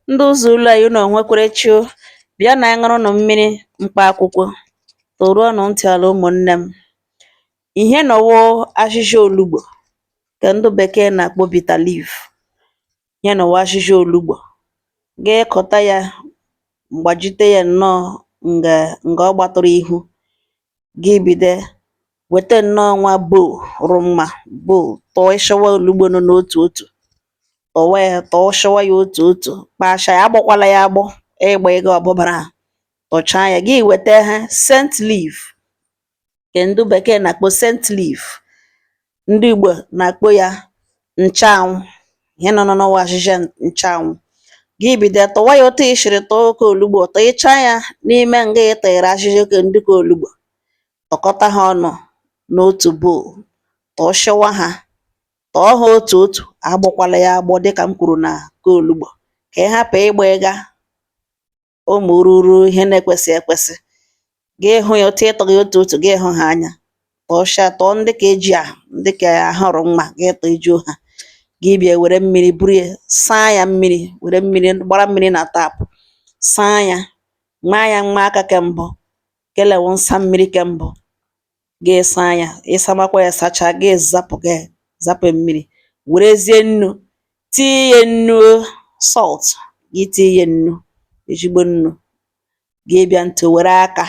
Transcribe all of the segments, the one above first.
Ndị ụzọ ụlọ anyị unu onwekwere o, bịa na anyị ṅụrụnụ mmiri mkpa akwụkwọ, toruonụ ntị ala ụmụnne m. Ihe nọwo ashịshịa olugbo nke ndị bekee na-akpọ bitter leaf. Ihe nọwo ashịshịa olugbo. Ga-ekọta ya, gbajite ya nnọọ nga ọ gbatụrụ ihu. Gị bido weta nnọọ nwa bowl rụ mma, bowl tọọ ịshọwa olugbo nọ n'otu otu. Tọwa ya, tọọshawa ya otu otu, kpasha ya, agbọkwala ya agbọ, ịgba ego ọbụbara. Tọchaa ya, gị weta ha scent leaf nke ndị bekee na-akpọ scent leaf. Ndị Igbo na-akpọ ya nchụanwụ. Ihe nọ n'ọnwa ashịshịa nchụanwụ. Gị bido tọwa ya otu ishiri tọọ oke olugbo, tọịchaa ya n'ime nga ị tọnyere ashịshịa oke ndị ka olugbo. Tọkọta ha ọnụ n'otu bowl, tọọshawa ha, tọọ ha otu otu, agbọkwala ya agbọ dịka m kwuru na nke olugbo, ka ị hapụ ịgba ịga ụmụ ruru ihe na-ekwesị ekwesị. Gị hụ ya otu ịtọ gị otu otu, gị hụ ha anya. Tọọsha, tọọ ndị ka eji ndị ka ahụrụ mma, gị tọ ijuo ha. Gị bịa were mmiri buru ya, saa ya mmiri, were mmiri gbara mmiri na tapụ, saa ya, maa ya mma aka kembụ, kelewu nsa mmiri kembụ. Gị saa ya, ịsamakwa ya sachaa, gị zapụ mmiri, werezie nnu, tinye nnu salt, gị tinye nnu, ezigbo nnu. Gị bịa ntị were aka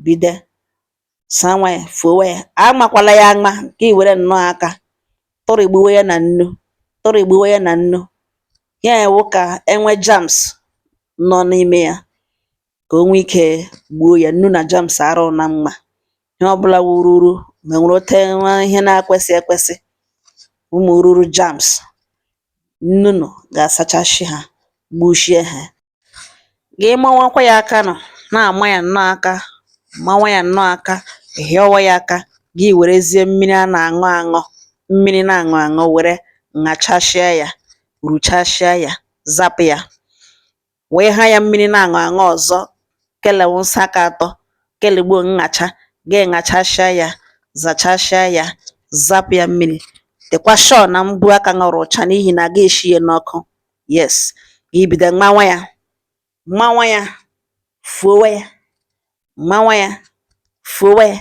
bido sawa ya, fowe ya, amakwala ya ama, gị were nnọọ aka tụrịgbuwe ya na nnu, tụrịgbuwe ya na nnu. Ya ewu ka enwe jams nọ n'ime ya, ka o nwee ike gbuo ya. Nnu na jams arụ na mma. Ihe ọbụla wururu ma nwere ote nwa ihe na-akwesị ekwesị, ụmụ ruru jams, nnụnụ ga-asachashi ha, gbuchie ha. Gị mawakwa ya aka nọ, na-ama ya nnọọ aka, mawa ya nnọọ aka, hịọwa ya aka. Gị werezie mmiri a na-aṅụ aṅụ, mmiri na-aṅụ aṅụ, were ṅachashịa ya, ruchashịa ya, zapụ ya. Wee ha ya mmiri na-aṅụ aṅụ ọzọ, kelewu nsa aka atọ, kelegbuo nṅacha. Gị ṅachashịa ya, zachashịa ya, zapụ ya mmiri. Dịkwa sure na mbụ aka ṅụrụ ụcha, n'ihi na ga eshi ya n'ọkụ. Yes. Gị bido mawa ya, mawa ya, fuowe ya, mawa ya, fuowe ya.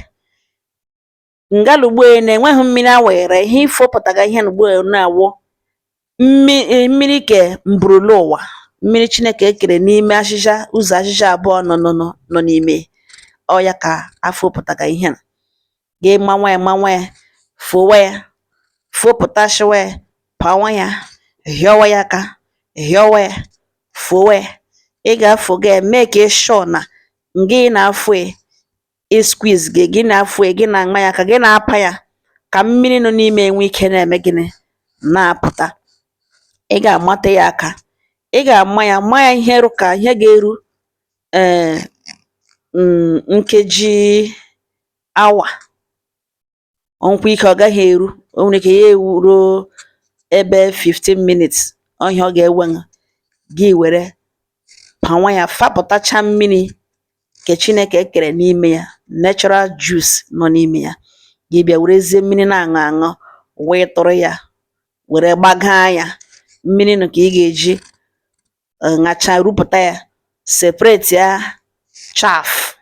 Ngalugbo na-enweghị mmiri awere, ihe ifopụtaga ihe n'ugbo na-awụ mmiri ke mburulu ụwa, mmiri Chineke ekere n'ime ashịshịa, ụzọ ashịshịa abụọ nọ n'ime. Ọ ya ka afopụtaga ihe. Gị mawa ya, mawa ya, fuowe ya, fopụtashiwa ya, pawa ya, hịọwa ya aka, hịọwa ya, fuowe ya. Ị ga-afụga ya, make sure na gị na-afụ squeeze gị na-afụ gị na-aṅa ya aka, gị na-apa ya, ka mmiri nọ n'ime enwe ike na-eme gịnị, na-apụta. Ị ga-amata ya aka, ị ga-ama ya, ma ya ihe rụ ka ihe ga-eru nkeji awa. Ọnwụkwa ike ọ gaghị eru, o nwere ike ya ruo ebe 15 minutes, ọhịa ọ ga-ewe. Gị were pawa ya, fapụtacha mmiri nke Chineke ekere n'ime ya, natural juice nọ n'ime ya. Gị bịa werezie mmiri na-aṅụ aṅụ, wee tụrụ ya, were gbagaa ya. Mmiri nụ ka ị ga-eji ṅacha, rupụta ya, separate ya chaff,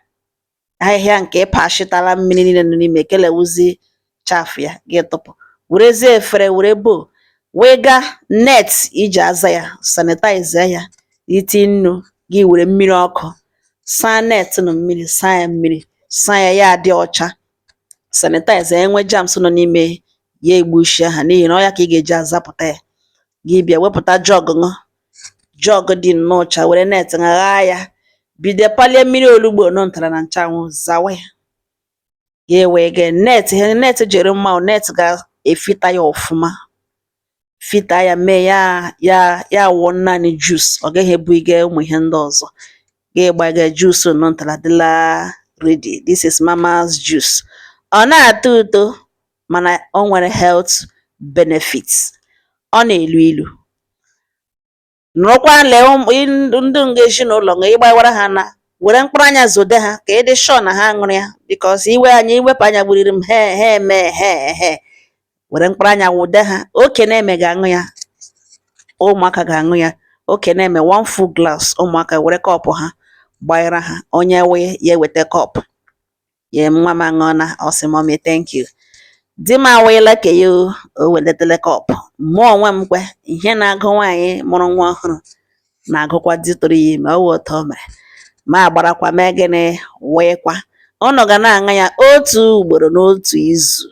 ahịhịa nke ịpashitala mmiri niile nọ n'ime, kelewuzi chaff ya, gị tụpụ. Werezie efere, were bowl, wee gaa net iji aza ya, sanitize ya, iti nnu. Gị were mmiri ọkụ saa net nụ mmiri, saa ya mmiri, saa ya, ya adị ọcha. Sanitize ya, enwe jams nọ n'ime ya, egbuchie ha, n'ihi na ọ ya ka ị ga-eji azapụta ya. Gị bịa wepụta jọg ṅụ, jọg dị nnọọ ọcha, were net ṅaghaa ya, bido palie mmiri olugbo nọ ntara na nchụanwụ, zawa ya. Gị wee gee net, ihe net jere mma, net ga-efita ya ọfụma, fita ya, mee ya wụọ naanị juice, ọ gaghị ebu ige ụmụ ihe ndị ọzọ. Gị gbaga juice nọ ntara dịla ready. This is mama's juice. Ọ na-atọ ụtọ, mana ọ nwere health benefits. Ọ na-elu ilu. Nụrụkwa lee ndị nga ezinụlọ nga ịgbawara ha na were mkpụrụ anya zode ha, ka ị dị sure na ha ṅụrụ ya, because iwepụ anya gburiri m, he eme he. Were mkpụrụ anya wude ha, okenye na-eme ga-aṅụ ya, ụmụaka ga-aṅụ ya, okene eme 1 full glass, ụmụaka were kọpụ ha gbanyere ha, onye wee ya eweta kọpụ ya nwa m aṅụọ na ọ sị mommy thank you. Di m awụnyela ka ya o weletele kọpụ, mụ onwe m kwe ihe na-agụ nwaanyị mụrụ nwa ọhụrụ na-agụkwa di tụrụ ya ime, ọ wụ otu o mere. Ma agbarakwa mee gịnị wịịkwa. Unu ga na-aṅụ ya otu ugboro n'otu izu.